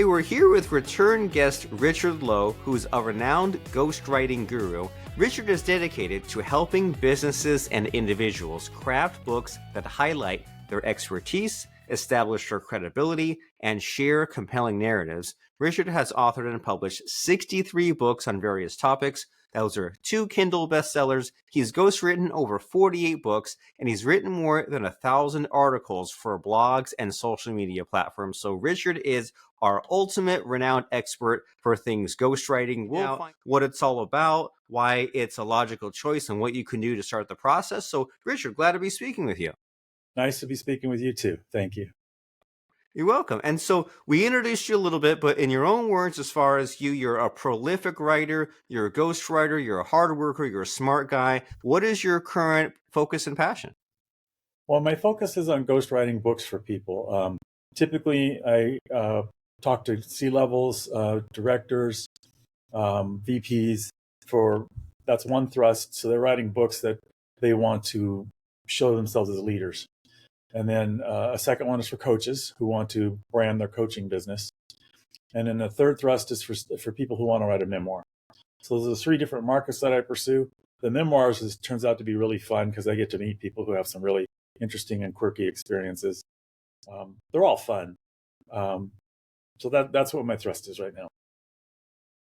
Hey, we're here with return guest Richard Lowe, who's a renowned ghostwriting guru. Richard is dedicated to helping businesses and individuals craft books that highlight their expertise, establish their credibility, and share compelling narratives. Richard has authored and published 63 books on various topics. Those are 2 Kindle bestsellers. He's ghostwritten over 48 books, and he's written more than 1,000 articles for blogs and social media platforms. So Richard is our ultimate renowned expert for things ghostwriting. We'll find what it's all about, why it's a logical choice, and what you can do to start the process. So Richard, glad to be speaking with you. Nice to be speaking with you too. Thank you. You're welcome. And so we introduced you a little bit, but in your own words, as far as you're a prolific writer, you're a ghostwriter, you're a hard worker, you're a smart guy. What is your current focus and passion? Well, my focus is on ghostwriting books for people. Typically, I talk to C-levels, directors, VPs that's one thrust. So they're writing books that they want to show themselves as leaders. And then a second one is for coaches who want to brand their coaching business. And then the third thrust is for people who want to write a memoir. So those are the 3 different markets that I pursue. The memoirs turns out to be really fun because I get to meet people who have some really interesting and quirky experiences. They're all fun. So that's what my thrust is right now.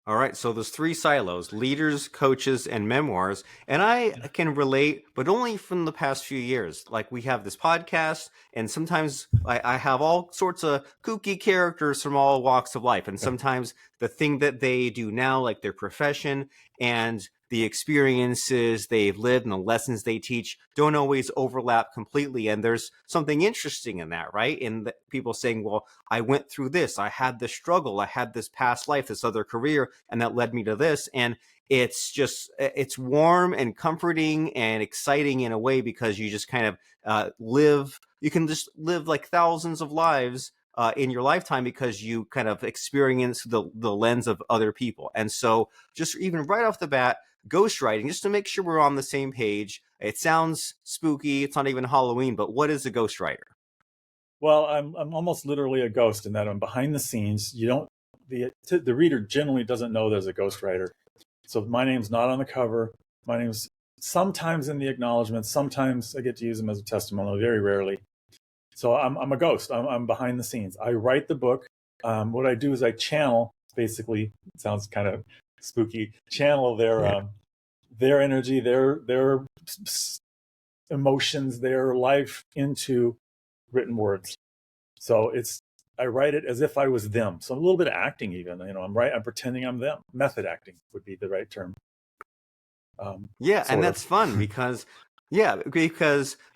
All right, so there's 3 silos: leaders, coaches, and memoirs. And I can relate, but only from the past few years. Like, we have this podcast, and sometimes I have all sorts of kooky characters from all walks of life. And sometimes the thing that they do now, like their profession and the experiences they've lived and the lessons they teach, don't always overlap completely. And there's something interesting in that, right? In people saying, well, I went through this, I had this struggle, I had this past life, this other career, and that led me to this. And it's warm and comforting and exciting in a way, because you just kind of you can just live like thousands of lives in your lifetime, because you kind of experience the lens of other people. And so just even right off the bat, ghostwriting, just to make sure we're on the same page. It sounds spooky. It's not even Halloween, but what is a ghostwriter? Well, I'm almost literally a ghost in that I'm behind the scenes. The reader generally doesn't know there's a ghostwriter. So my name's not on the cover. My name's sometimes in the acknowledgments. Sometimes I get to use them as a testimonial, very rarely. So I'm a ghost. I'm behind the scenes. I write the book. What I do is I channel, basically, it sounds kind of spooky, channel their energy, their emotions, their life into written words. So I write it as if I was them. So a little bit of acting, even. I'm pretending I'm them. Method acting would be the right term. And that's fun because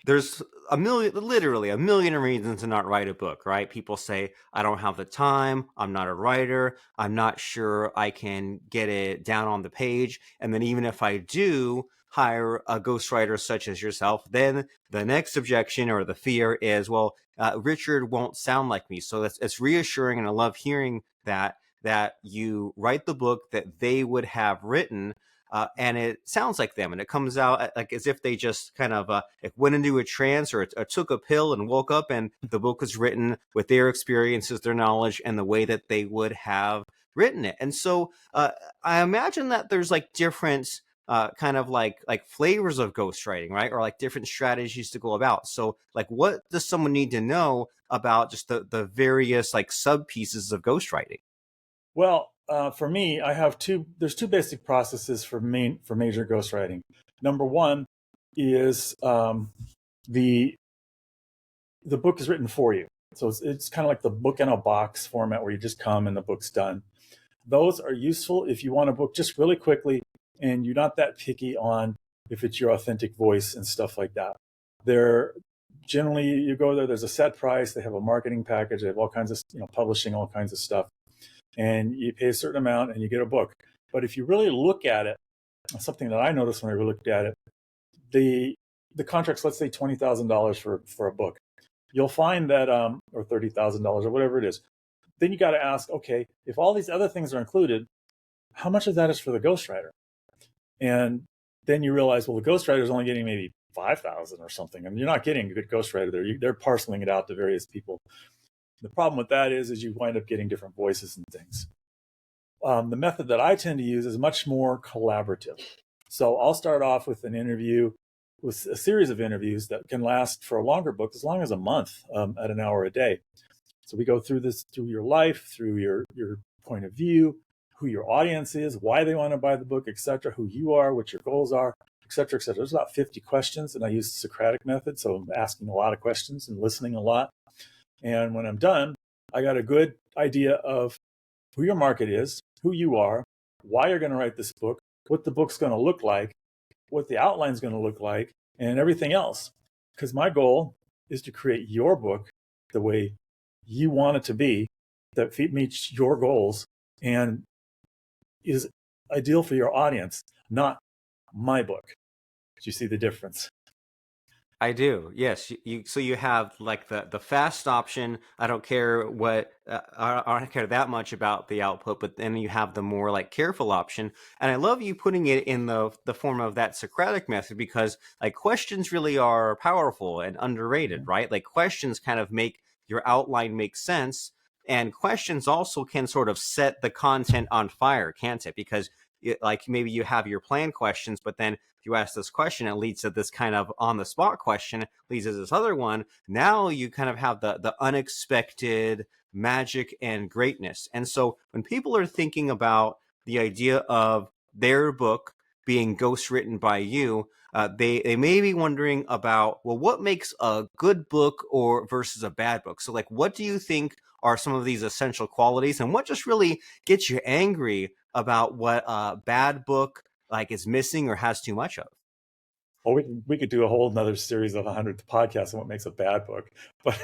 there's literally a million reasons to not write a book, right? People say, I don't have the time, I'm not a writer, I'm not sure I can get it down on the page. And then even if I do hire a ghostwriter such as yourself, then the next objection or the fear is, well, Richard won't sound like me. So it's reassuring, and I love hearing that you write the book that they would have written. And it sounds like them, and it comes out like as if they just kind of went into a trance or took a pill and woke up, and the book was written with their experiences, their knowledge, and the way that they would have written it. And so I imagine that there's like different kind of like flavors of ghostwriting, right? Or like different strategies to go about. So like, what does someone need to know about just the various like sub pieces of ghostwriting? Well, for me, there's 2 basic processes for major ghostwriting. Number 1 is the book is written for you. So it's kind of like the book in a box format where you just come and the book's done. Those are useful if you want a book just really quickly and you're not that picky on if it's your authentic voice and stuff like that. They're generally, you go there's a set price, they have a marketing package, they have all kinds of, publishing, all kinds of stuff. And you pay a certain amount and you get a book. But if you really look at it, something that I noticed when I looked at it, the contract's, let's say $20,000 for a book. You'll find that, or $30,000 or whatever it is. Then you got to ask, okay, if all these other things are included, how much of that is for the ghostwriter? And then you realize, well, the ghostwriter is only getting maybe 5,000 or something, and you're not getting a good ghostwriter there. They're parceling it out to various people. The problem with that is you wind up getting different voices and things. The method that I tend to use is much more collaborative. So I'll start off with an interview, with a series of interviews that can last for a longer book, as long as a month, at an hour a day. So we go through this, through your life, through your point of view, who your audience is, why they want to buy the book, etc., who you are, what your goals are, etc., etc. There's about 50 questions, and I use the Socratic method, so I'm asking a lot of questions and listening a lot. And when I'm done, I got a good idea of who your market is, who you are, why you're going to write this book, what the book's going to look like, what the outline's going to look like, and everything else. Because my goal is to create your book the way you want it to be, that meets your goals and is ideal for your audience, not my book. Do you see the difference? I do. Yes. So you have like the fast option. I don't care what I don't care that much about the output, but then you have the more like careful option. And I love you putting it in the form of that Socratic method, because like questions really are powerful and underrated, right? Like questions kind of make your outline make sense, and questions also can sort of set the content on fire, can't it? Because like maybe you have your planned questions, but then you ask this question, it leads to this kind of on the spot question, leads to this other one. Now you kind of have the unexpected magic and greatness. And so when people are thinking about the idea of their book being ghostwritten by you, they may be wondering about, well, what makes a good book or versus a bad book? So like, what do you think are some of these essential qualities, and what just really gets you angry about what a bad book like is missing or has too much of? Well, we could do a whole another series of 100 podcasts on what makes a bad book, but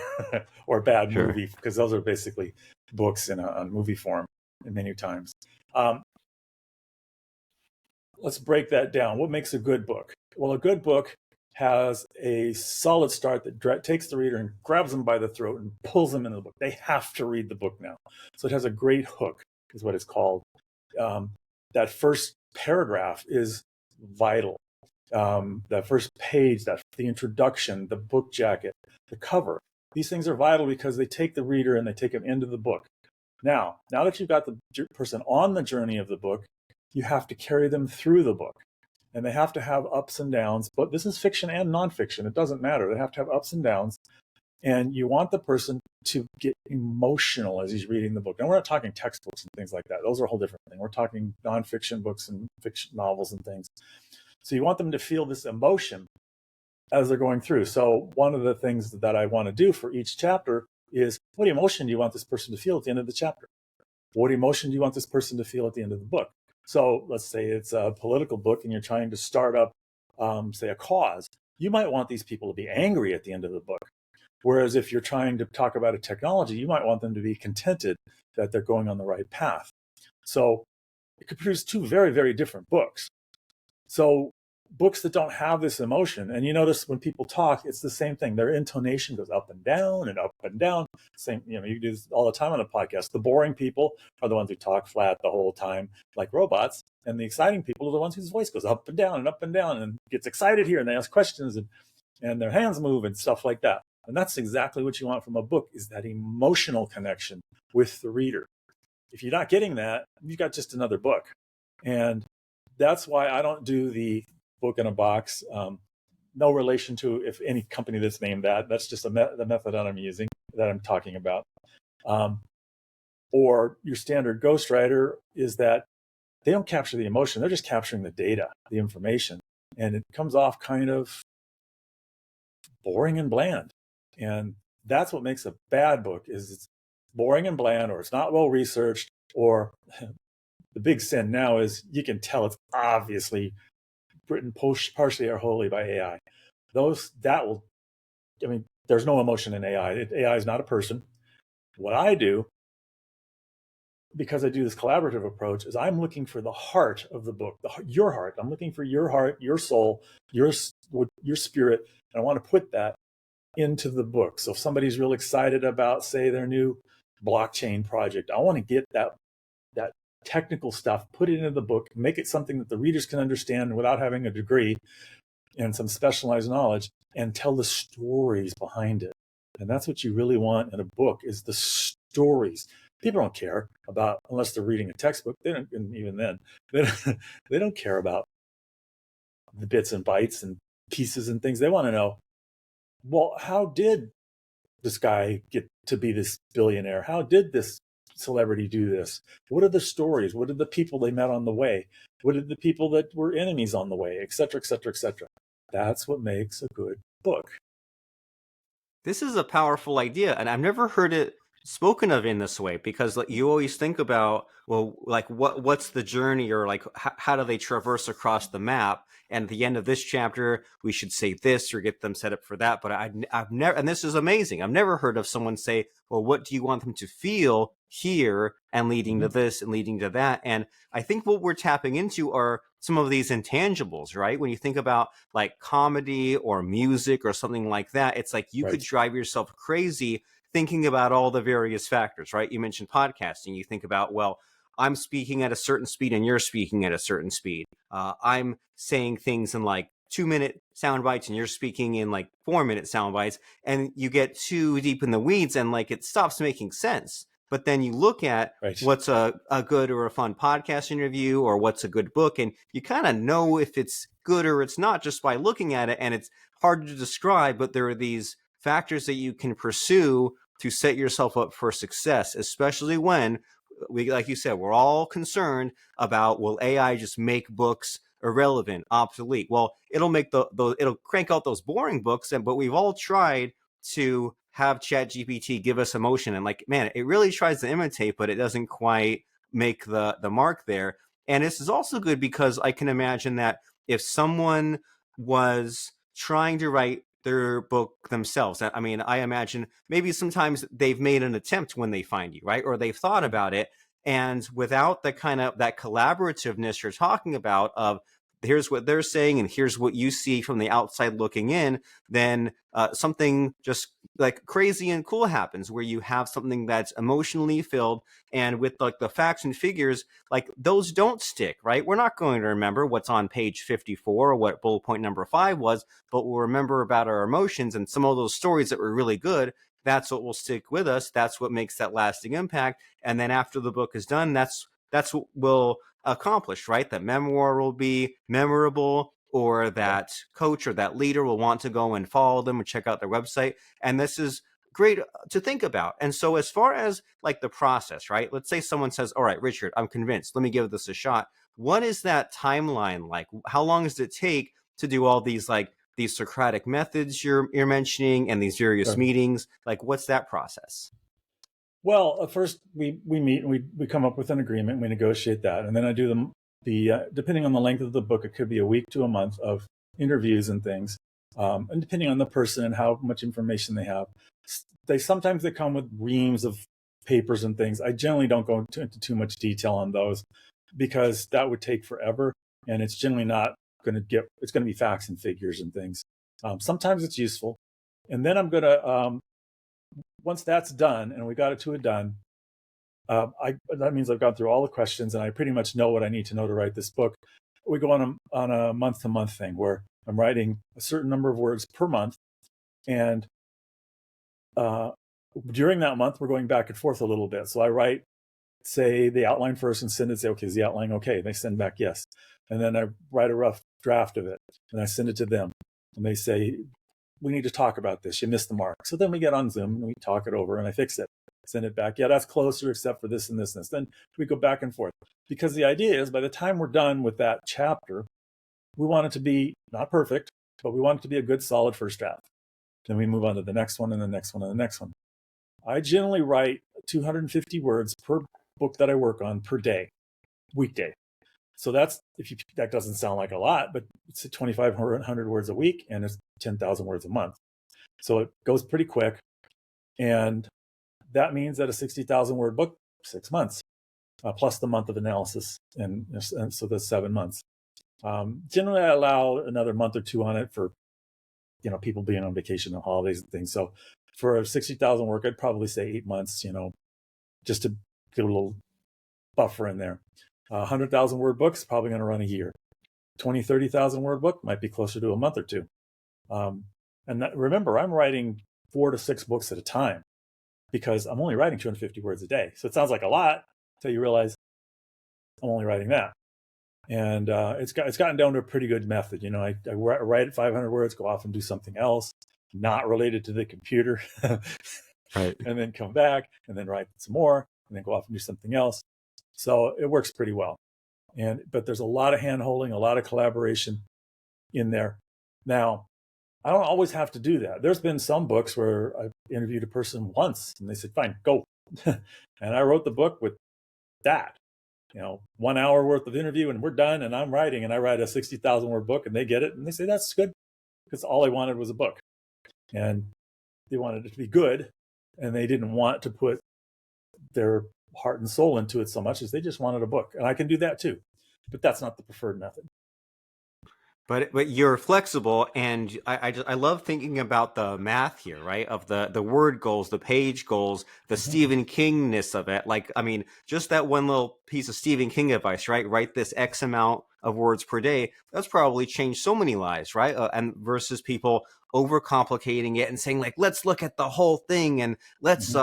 or a bad Sure. movie, because those are basically books in a movie form many times. Um, let's break that down. What makes a good book? Well, a good book has a solid start that takes the reader and grabs them by the throat and pulls them into the book. They have to read the book now. So it has a great hook, is what it's called. That first paragraph is vital. That first page, the introduction, the book jacket, the cover. These things are vital because they take the reader and they take them into the book. Now that you've got the person on the journey of the book, you have to carry them through the book. And they have to have ups and downs, but this is fiction and nonfiction. It doesn't matter. They have to have ups and downs. And you want the person to get emotional as he's reading the book. And we're not talking textbooks and things like that. Those are a whole different thing. We're talking nonfiction books and fiction novels and things. So you want them to feel this emotion as they're going through. So one of the things that I want to do for each chapter is, what emotion do you want this person to feel at the end of the chapter? What emotion do you want this person to feel at the end of the book? So let's say it's a political book and you're trying to start up, say, a cause. You might want these people to be angry at the end of the book. Whereas if you're trying to talk about a technology, you might want them to be contented that they're going on the right path. So it could produce two very, very different books. So books that don't have this emotion, and you notice when people talk, it's the same thing. Their intonation goes up and down and up and down. Same, you do this all the time on a podcast. The boring people are the ones who talk flat the whole time, like robots, and the exciting people are the ones whose voice goes up and down and up and down and gets excited here, and they ask questions and their hands move and stuff like that. And that's exactly what you want from a book, is that emotional connection with the reader. If you're not getting that, you've got just another book. And that's why I don't do the book in a box. No relation to if any company that's named that. That's just the method that I'm using, that I'm talking about. Or your standard ghostwriter is that they don't capture the emotion. They're just capturing the data, the information. And it comes off kind of boring and bland. And that's what makes a bad book, is it's boring and bland, or it's not well researched, or the big sin now is you can tell it's obviously written partially or wholly by AI. There's no emotion in AI. AI is not a person. What I do, because I do this collaborative approach, is I'm looking for the heart of the book, your heart. I'm looking for your heart, your soul, your spirit, and I want to put that into the book. So if somebody's real excited about, say, their new blockchain project, I want to get that technical stuff, put it into the book, make it something that the readers can understand without having a degree and some specialized knowledge, and tell the stories behind it. And that's what you really want in a book, is the stories. People don't care about, unless they're reading a textbook, they don't, and even then, they don't care about the bits and bytes and pieces and things. They want to know, well, how did this guy get to be this billionaire? How did this celebrity do this? What are the stories? What are the people they met on the way? What are the people that were enemies on the way, et cetera, et cetera, et cetera? That's what makes a good book. This is a powerful idea, and I've never heard it spoken of in this way, because like, you always think about, well, like what's the journey, or like how do they traverse across the map, and at the end of this chapter we should say this or get them set up for that. But I've never, and this is amazing, I've never heard of someone say, well, what do you want them to feel here, and leading to this and leading to that. And I think what we're tapping into are some of these intangibles, right? When you think about like comedy or music or something like that, it's like you could drive yourself crazy thinking about all the various factors, right? You mentioned podcasting. You think about, well, I'm speaking at a certain speed and you're speaking at a certain speed. I'm saying things in like 2-minute sound bites and you're speaking in like 4-minute sound bites, and you get too deep in the weeds and like it stops making sense. But then you look at what's a good or a fun podcast interview, or what's a good book, and you kind of know if it's good or it's not just by looking at it. And it's hard to describe, but there are these factors that you can pursue to set yourself up for success, especially when we, like you said, we're all concerned about, will AI just make books irrelevant, obsolete? Well, it'll make it'll crank out those boring books, but we've all tried to have ChatGPT give us emotion, and like, man, it really tries to imitate, but it doesn't quite make the mark there. And this is also good because I can imagine that if someone was trying to write their book themselves, I mean, I imagine maybe sometimes they've made an attempt when they find you, right? Or they've thought about it, and without the kind of that collaborativeness you're talking about of, here's what they're saying and here's what you see from the outside looking in, then something just like crazy and cool happens, where you have something that's emotionally filled, and with like the facts and figures, like those don't stick, right? We're not going to remember what's on page 54 or what bullet point number 5 was, but we'll remember about our emotions and some of those stories that were really good. That's what will stick with us. That's what makes that lasting impact. And then after the book is done, that's what will accomplish, right? That memoir will be memorable, or that coach or that leader will want to go and follow them and check out their website. And this is great to think about. And so as far as like the process, right? Let's say someone says, all right, Richard, I'm convinced, let me give this a shot. What is that timeline like? How long does it take to do all these, like these Socratic methods you're mentioning and these various meetings? Like, what's that process? Well, first we meet and we come up with an agreement. We negotiate that, and then I do the depending on the length of the book, it could be a week to a month of interviews and things, and depending on the person and how much information they have. Sometimes they come with reams of papers and things. I generally don't go into too much detail on those, because that would take forever, and it's generally not going to get. It's going to be facts and figures and things. Sometimes it's useful, and then I'm going to. Once that's done and we got it to a done, that means I've gone through all the questions and I pretty much know what I need to know to write this book. We go on a month-to-month thing where I'm writing a certain number of words per month, and during that month we're going back and forth a little bit. So I write, say, the outline first and send it. Say, okay, is the outline okay? They send back yes, and then I write a rough draft of it and I send it to them, and they say, we need to talk about this. You missed the mark. So then we get on Zoom and we talk it over and I fix it, send it back. Yeah, that's closer except for this and this and this. Then we go back and forth, because the idea is by the time we're done with that chapter, we want it to be not perfect, but we want it to be a good, solid first draft. Then we move on to the next one and the next one and the next one. I generally write 250 words per book that I work on per day, weekday. So that's, that doesn't sound like a lot, but it's 2,500 words a week and it's 10,000 words a month. So it goes pretty quick. And that means that a 60,000 word book, 6 months, plus the month of analysis. And so that's 7 months. Generally, I allow another month or two on it for, people being on vacation and holidays and things. So for a 60,000 work, I'd probably say 8 months, just to get a little buffer in there. 100,000 word book's probably going to run a year. 20, 30,000 word book might be closer to a month or two. And remember, I'm writing 4 to 6 books at a time because I'm only writing 250 words a day. So it sounds like a lot until you realize I'm only writing that. And it's gotten down to a pretty good method. You know, I write 500 words, go off and do something else, not related to the computer, Right. and then come back and then write some more, and then go off and do something else. So it works pretty well. But there's a lot of hand holding, a lot of collaboration in there. Now, I don't always have to do that. There's been some books where I interviewed a person once and they said, fine, go. And I wrote the book with that. 1 hour worth of interview and we're done, and I'm writing, and I write a 60,000 word book and they get it and they say, that's good, because all I wanted was a book, and they wanted it to be good, and they didn't want to put their heart and soul into it so much as they just wanted a book. And I can do that too, but that's not the preferred method. But you're flexible, and I love thinking about the math here, right? Of the word goals, the page goals, the Stephen Kingness of it. Like, I mean, just that one little piece of Stephen King advice, right? Write this X amount of words per day. That's probably changed so many lives, right? And versus people overcomplicating it and saying, like, let's look at the whole thing and let's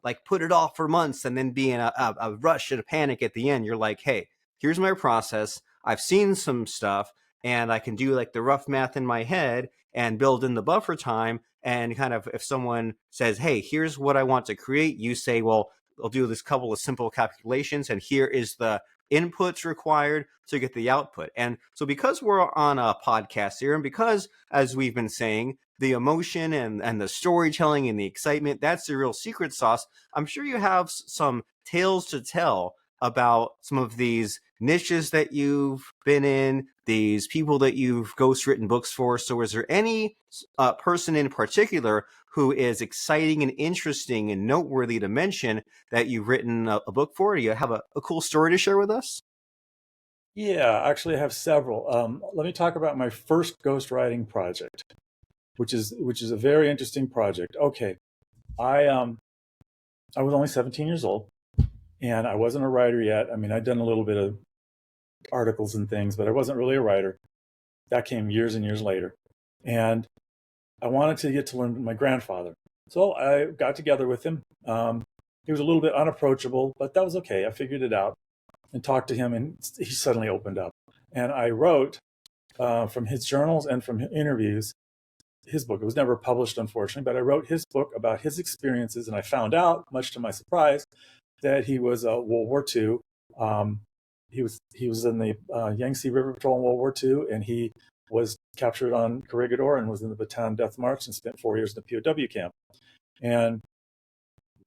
like put it off for months and then be in a rush and a panic at the end. You're like, hey, here's my process. I've seen some stuff, and I can do like the rough math in my head and build in the buffer time. And kind of, if someone says, hey, here's what I want to create, you say, well, I'll do this couple of simple calculations, and here is the inputs required to get the output. And so because we're on a podcast here, and because, as we've been saying, the emotion and the storytelling and the excitement, that's the real secret sauce, I'm sure you have some tales to tell about some of these niches that you've been in, these people that you've ghostwritten books for. So is there any person in particular who is exciting and interesting and noteworthy to mention that you've written a book for? Do you have a cool story to share with us? Yeah, actually I have several. Let me talk about my first ghostwriting project, which is a very interesting project. Okay, I was only 17 years old, and I wasn't a writer yet. I mean, I'd done a little bit of articles and things, but I wasn't really a writer. That came years and years later. And I wanted to get to learn my grandfather. So I got together with him. He was a little bit unapproachable, but that was okay. I figured it out and talked to him, and he suddenly opened up. And I wrote from his journals and from interviews his book. It was never published, unfortunately, but I wrote his book about his experiences, and I found out, much to my surprise, that he was World War II. He was in the Yangtze River Patrol in World War II, and he was captured on Corregidor and was in the Bataan Death March and spent 4 years in the POW camp. And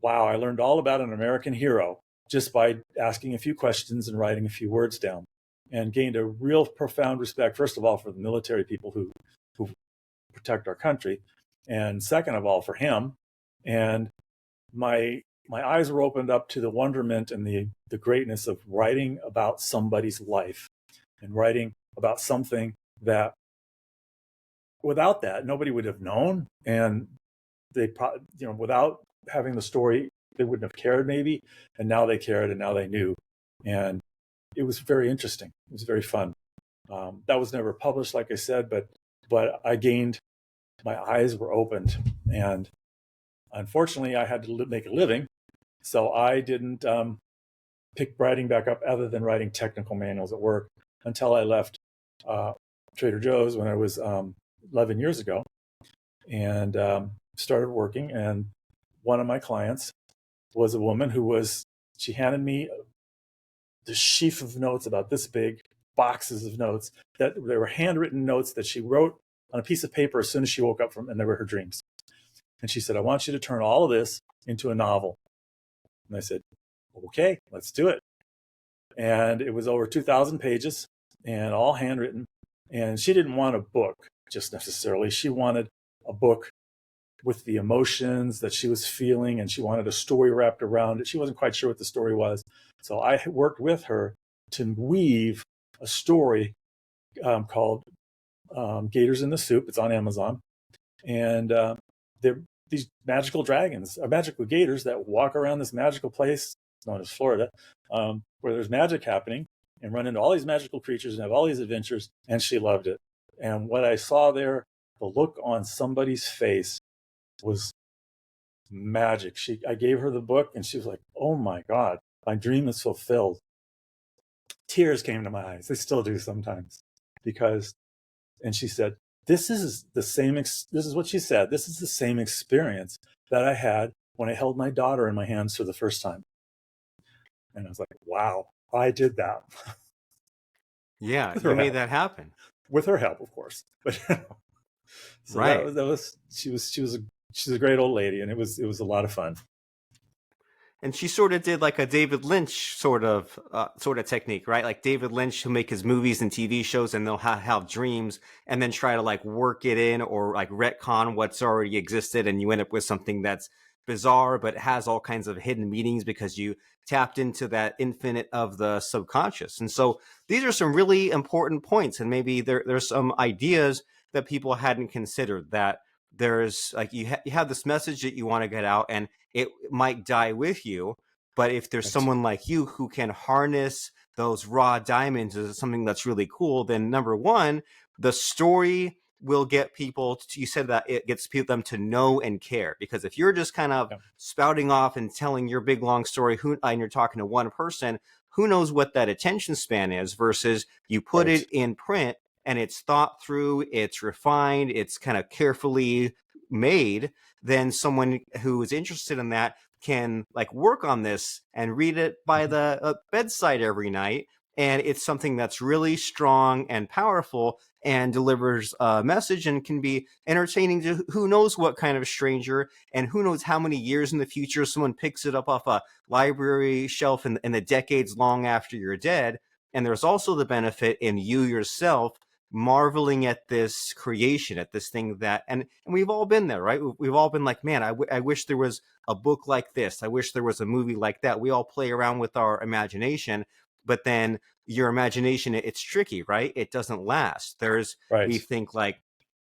wow, I learned all about an American hero just by asking a few questions and writing a few words down, and gained a real profound respect, first of all, for the military people who protect our country, and second of all, for him. And my eyes were opened up to the wonderment and the greatness of writing about somebody's life, and writing about something that without that nobody would have known, and they without having the story they wouldn't have cared maybe, and now they cared, and now they knew, and it was very interesting. It was very fun. That was never published, like I said, but I gained, my eyes were opened, and unfortunately I had to make a living, so I didn't pick writing back up other than writing technical manuals at work until I left Trader Joe's when I was 11 years ago, and started working. And one of my clients was a woman she handed me the sheaf of notes about this big, boxes of notes, that they were handwritten notes that she wrote on a piece of paper as soon as she woke up from, and they were her dreams. And she said, I want you to turn all of this into a novel. And I said, okay, let's do it. And it was over 2,000 pages and all handwritten. And she didn't want a book just necessarily. She wanted a book with the emotions that she was feeling, and she wanted a story wrapped around it. She wasn't quite sure what the story was. So I worked with her to weave a story called Gators in the Soup. It's on Amazon. And they're these magical dragons, or magical gators, that walk around this magical place known as Florida, where there's magic happening, and run into all these magical creatures and have all these adventures. And she loved it. And what I saw there, the look on somebody's face was magic. I gave her the book and she was like, oh my God, my dream is fulfilled. Tears came to my eyes. They still do sometimes because, and she said, this is the same, this is what she said. This is the same experience that I had when I held my daughter in my hands for the first time. And I was like, wow, I did that. Yeah, With you her made help. that happen. With her help, of course. But so Right. she's a great old lady, and it was a lot of fun. And she sort of did like a David Lynch sort of technique, right? Like David Lynch, who make his movies and TV shows, and they'll have dreams, and then try to like work it in or like retcon what's already existed, and you end up with something that's bizarre but has all kinds of hidden meanings because you tapped into that infinite of the subconscious. And so these are some really important points, and maybe there's some ideas that people hadn't considered. That there's like you have this message that you want to get out, and it might die with you. But if there's Right. someone like you who can harness those raw diamonds as something that's really cool, then number one, the story will get people to, you said that it gets them to know and care. Because if you're just kind of Yeah. spouting off and telling your big long story, and you're talking to one person, who knows what that attention span is, versus you put Right. it in print and it's thought through, it's refined, it's kind of carefully made, then someone who is interested in that can like work on this and read it by Mhm. the bedside every night. And it's something that's really strong and powerful and delivers a message and can be entertaining to who knows what kind of stranger, and who knows how many years in the future someone picks it up off a library shelf in the decades long after you're dead. And there's also the benefit in you yourself marveling at this creation, at this thing that, and we've all been there, right? We've all been like, man, I wish there was a book like this. I wish there was a movie like that. We all play around with our imagination, but then your imagination, it's tricky, right? It doesn't last. We Right. think like,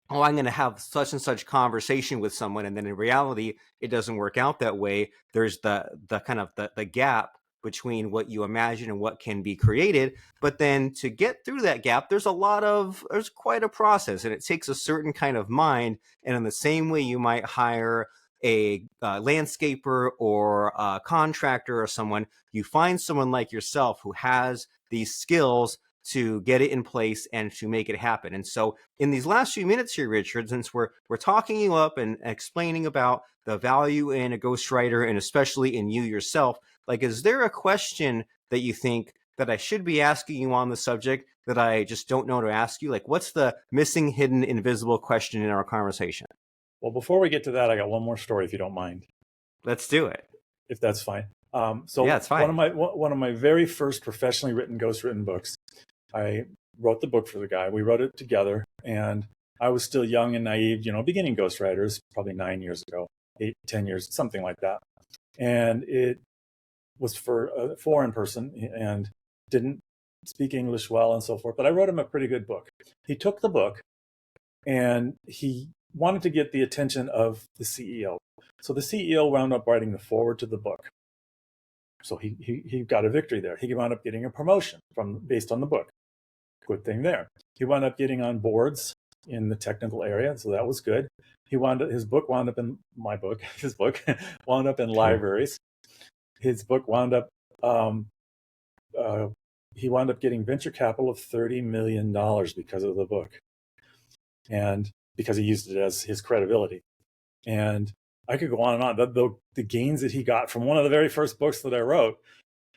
oh, I'm going to have such and such conversation with someone. And then in reality, it doesn't work out that way. There's the kind of the gap between what you imagine and what can be created. But then to get through that gap, there's quite a process, and it takes a certain kind of mind. And in the same way you might hire a landscaper or a contractor or someone, you find someone like yourself who has these skills to get it in place and to make it happen. And so in these last few minutes here, Richard, since we're talking you up and explaining about the value in a ghostwriter and especially in you yourself, like, is there a question that you think that I should be asking you on the subject that I just don't know to ask you? Like, what's the missing, hidden, invisible question in our conversation? Well, before we get to that, I got one more story, if you don't mind, Let's do it. if that's fine. Yeah, So it's fine. one of my very first professionally written ghostwritten books, I wrote the book for the guy. We wrote it together, and I was still young and naive, beginning ghostwriters, probably 9 years ago, 8, 10 years, something like that. And it was for a foreign person and didn't speak English well and so forth. But I wrote him a pretty good book. He took the book and he wanted to get the attention of the CEO. So the CEO wound up writing the foreword to the book. So he got a victory there. He wound up getting a promotion based on the book. Good thing there. He wound up getting on boards in the technical area, so that was good. His book wound up in my book. His book wound up in libraries. His book wound up. He wound up getting venture capital of $30 million because of the book, and because he used it as his credibility. And I could go on and on. The gains that he got from one of the very first books that I wrote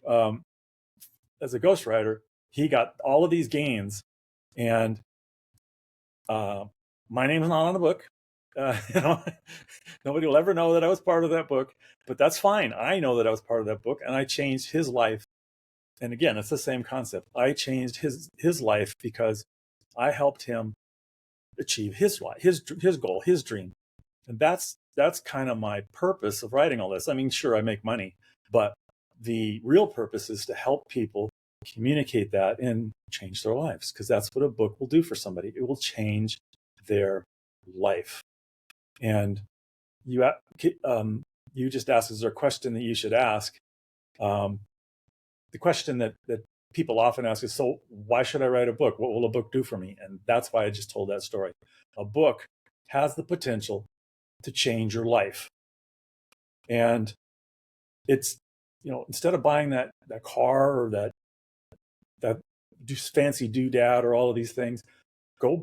as a ghostwriter, he got all of these gains, and my name's not on the book. Nobody will ever know that I was part of that book, but that's fine. I know that I was part of that book, and I changed his life. And again, it's the same concept. I changed his life because I helped him achieve his life, his goal, his dream. And that's kind of my purpose of writing all this. I mean, sure, I make money, but the real purpose is to help people communicate that and change their lives, because that's what a book will do for somebody. It will change their life. And you just asked, is there a question that you should ask? The question that people often ask is, so why should I write a book? What will a book do for me? And that's why I just told that story. A book has the potential to change your life. And it's, instead of buying that car or that fancy doodad or all of these things, go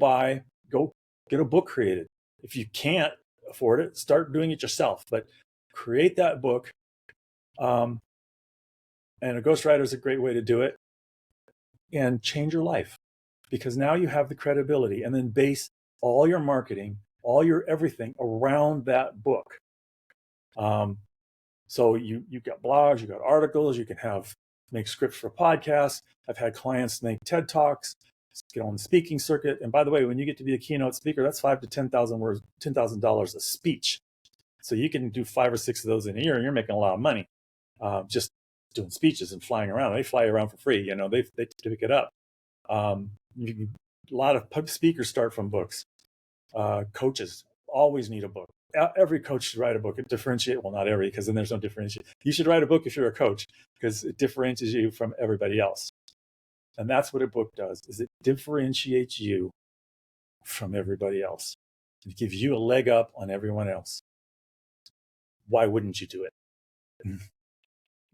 get a book created. If you can't afford it, start doing it yourself, but create that book. And a ghostwriter is a great way to do it, and change your life, because now you have the credibility, and then base all your marketing, all your everything around that book. So you've got blogs, you've got articles, you can make scripts for podcasts. I've had clients make TED Talks, get on the speaking circuit. And by the way, when you get to be a keynote speaker, that's $5,000 to $10,000 $10,000 a speech. So you can do 5 or 6 of those in a year, and you're making a lot of money just doing speeches and flying around. They fly around for free, they pick it up. A lot of speakers start from books. Coaches always need a book. Every coach should write a book. It differentiates, well, not every, because then there's no differentiation. You should write a book if you're a coach, because it differentiates you from everybody else. And that's what a book does, is it differentiates you from everybody else. It gives you a leg up on everyone else. Why wouldn't you do it?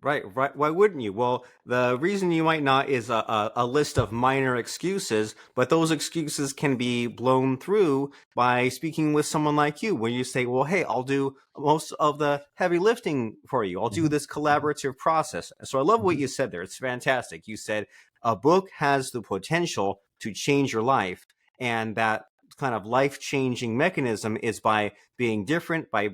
Right. Why wouldn't you? Well, the reason you might not is a list of minor excuses, but those excuses can be blown through by speaking with someone like you, where you say, well, hey, I'll do most of the heavy lifting for you. I'll do this collaborative process. So I love what you said there. It's fantastic. You said a book has the potential to change your life, and that kind of life-changing mechanism is by being different, by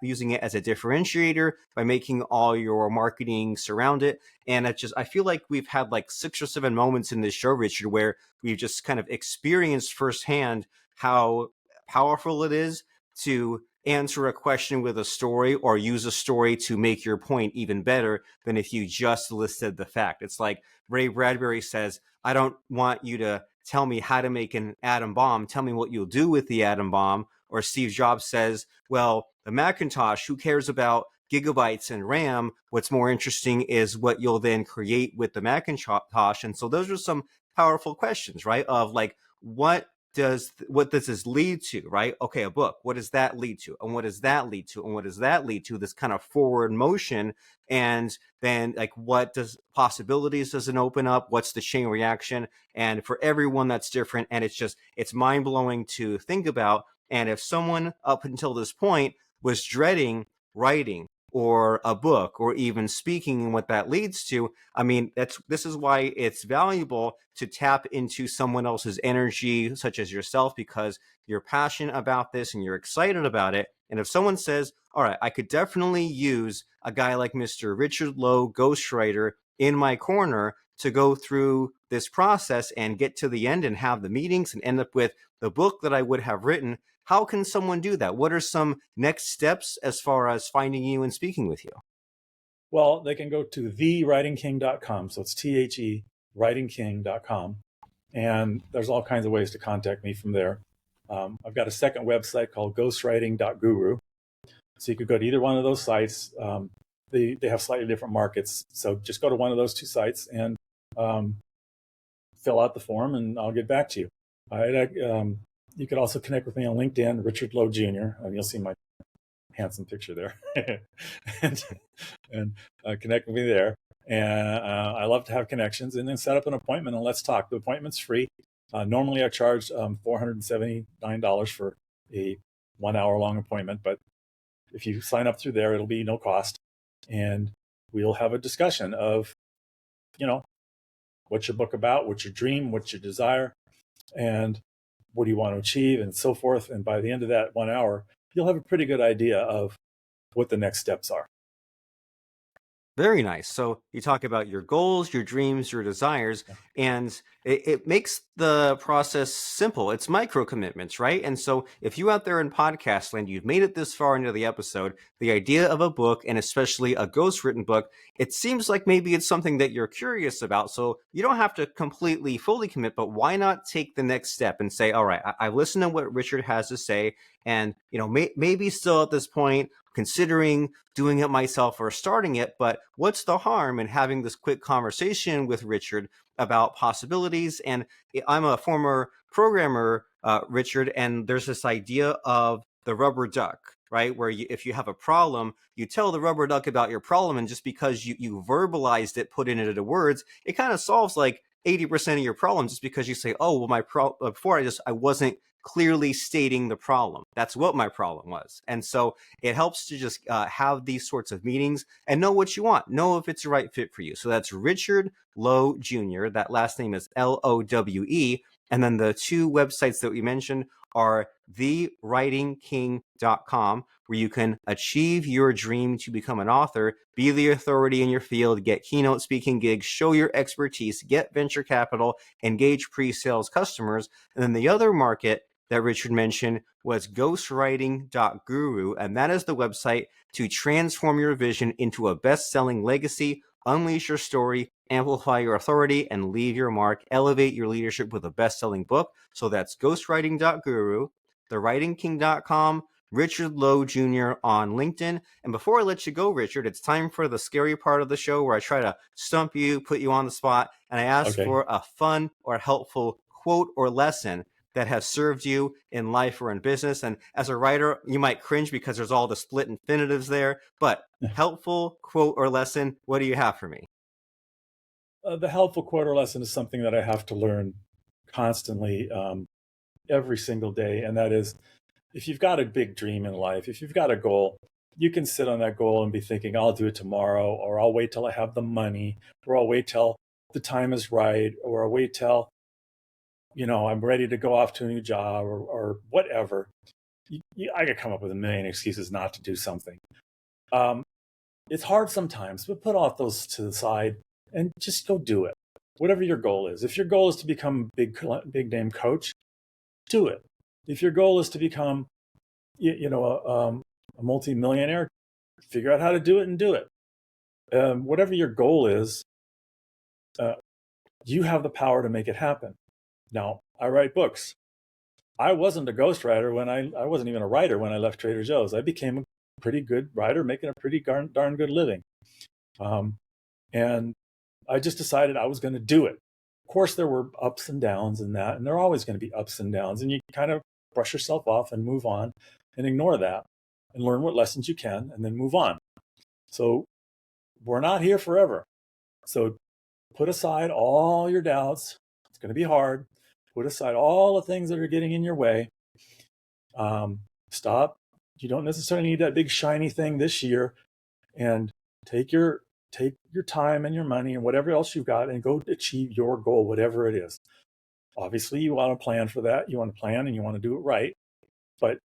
using it as a differentiator, by making all your marketing surround it. And I feel like we've had like 6 or 7 moments in this show, Richard, where we've just kind of experienced firsthand how powerful it is to answer a question with a story, or use a story to make your point even better than if you just listed the fact. It's like Ray Bradbury says, I don't want you to tell me how to make an atom bomb. Tell me what you'll do with the atom bomb. Or Steve Jobs says, well, the Macintosh, who cares about gigabytes and RAM? What's more interesting is what you'll then create with the Macintosh. And so those are some powerful questions, right? Of like, what does this lead to, right? Okay, a book. What does that lead to? And what does that lead to? And what does that lead to? This kind of forward motion. And then like, what possibilities does it open up? What's the chain reaction? And for everyone that's different. And it's mind blowing to think about. And if someone up until this point was dreading writing or a book or even speaking and what that leads to, I mean, this is why it's valuable to tap into someone else's energy, such as yourself, because you're passionate about this and you're excited about it. And if someone says, all right, I could definitely use a guy like Mr. Richard Lowe, ghostwriter, in my corner to go through this process and get to the end and have the meetings and end up with the book that I would have written, how can someone do that? What are some next steps as far as finding you and speaking with you? Well, they can go to thewritingking.com. So it's THE writingking.com. And there's all kinds of ways to contact me from there. I've got a second website called ghostwriting.guru. So you could go to either one of those sites. They have slightly different markets. So just go to one of those 2 sites and fill out the form, and I'll get back to you. You could also connect with me on LinkedIn, Richard Lowe Jr., and you'll see my handsome picture there. and connect with me there. And I love to have connections, and then set up an appointment and let's talk. The appointment's free. Normally I charge $479 for a 1-hour long appointment, but if you sign up through there, it'll be no cost. And we'll have a discussion of, what's your book about, what's your dream, what's your desire, and what do you want to achieve, and so forth. And by the end of that 1 hour, you'll have a pretty good idea of what the next steps are. Very nice. So you talk about your goals, your dreams, your desires, and it makes the process simple. It's micro commitments, right? And so if you out there in podcast land, you've made it this far into the episode, the idea of a book, and especially a ghostwritten book, it seems like maybe it's something that you're curious about. So you don't have to completely fully commit, but why not take the next step and say, all right, I listened to what Richard has to say, and maybe still at this point considering doing it myself or starting it, but what's the harm in having this quick conversation with Richard about possibilities? And I'm a former programmer, Richard, and there's this idea of the rubber duck. right? Where if you have a problem, you tell the rubber duck about your problem, and just because you verbalized it, put it into words, it kind of solves like 80% of your problem, just because you say, oh, well, before I wasn't clearly stating the problem. That's what my problem was. And so it helps to just have these sorts of meetings and know what you want, know if it's the right fit for you. So that's Richard Lowe Jr. That last name is Lowe. And then the two websites that we mentioned are thewritingking.com, where you can achieve your dream to become an author, be the authority in your field, get keynote speaking gigs, show your expertise, get venture capital, engage pre-sales customers. And then the other market that Richard mentioned was ghostwriting.guru, and that is the website to transform your vision into a best-selling legacy, unleash your story, amplify your authority, and leave your mark. Elevate your leadership with a best-selling book. So that's ghostwriting.guru, thewritingking.com, Richard Lowe Jr. on LinkedIn. And before I let you go, Richard, it's time for the scary part of the show where I try to stump you, put you on the spot, and I ask for a fun or helpful quote or lesson that has served you in life or in business. And as a writer, you might cringe because there's all the split infinitives there, but helpful quote or lesson, what do you have for me? The helpful quote or lesson is something that I have to learn constantly, every single day. And that is, if you've got a big dream in life, if you've got a goal, you can sit on that goal and be thinking, I'll do it tomorrow, or I'll wait till I have the money, or I'll wait till the time is right, or I'll wait till, I'm ready to go off to a new job, or whatever. I could come up with a million excuses not to do something. It's hard sometimes, but put off those to the side and just go do it. Whatever your goal is. If your goal is to become a big name coach, do it. If your goal is to become, a multi-millionaire, figure out how to do it and do it. Whatever your goal is, you have the power to make it happen. Now, I write books. I wasn't a ghostwriter when I wasn't even a writer when I left Trader Joe's. I became a pretty good writer, making a pretty darn good living. And I just decided I was going to do it. Of course, there were ups and downs in that, and there are always going to be ups and downs. And you kind of brush yourself off and move on and ignore that and learn what lessons you can and then move on. So we're not here forever. So put aside all your doubts. It's going to be hard. Put aside all the things that are getting in your way. Stop. You don't necessarily need that big shiny thing this year, and take your time and your money and whatever else you've got and go achieve your goal, whatever it is. Obviously, you want to plan for that. You want to plan and you want to do it right. But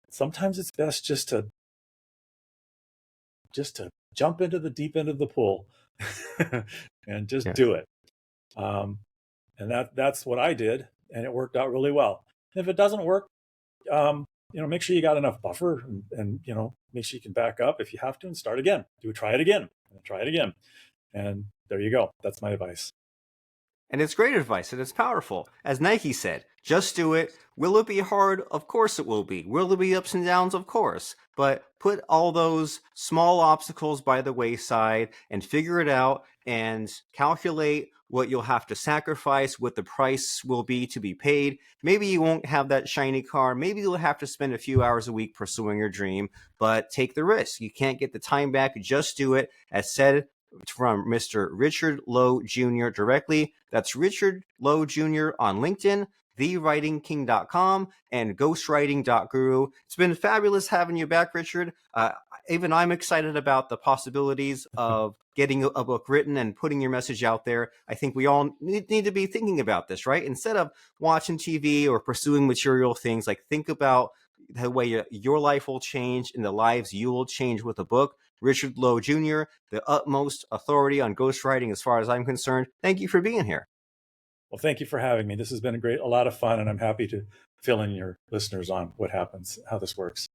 sometimes it's best just to jump into the deep end of the pool and just do it. And that's what I did, and it worked out really well. If it doesn't work, make sure you got enough buffer, and make sure you can back up if you have to and start again. Try it again, and try it again. And there you go. That's my advice. And it's great advice, and it's powerful. As Nike said, just do it. Will it be hard? Of course it will be. Will there be ups and downs? Of course. But put all those small obstacles by the wayside and figure it out and calculate what you'll have to sacrifice, what the price will be to be paid. Maybe you won't have that shiny car. Maybe you'll have to spend a few hours a week pursuing your dream, but take the risk. You can't get the time back. Just do it. As said from Mr. Richard Lowe Jr. directly. That's Richard Lowe Jr. on LinkedIn, thewritingking.com, and ghostwriting.guru. It's been fabulous having you back, Richard. Even I'm excited about the possibilities of getting a book written and putting your message out there. I think we all need to be thinking about this, right? Instead of watching TV or pursuing material things, like think about the way your life will change and the lives you will change with a book. Richard Lowe Jr., the utmost authority on ghostwriting as far as I'm concerned. Thank you for being here. Well, thank you for having me. This has been a lot of fun, and I'm happy to fill in your listeners on what happens, how this works.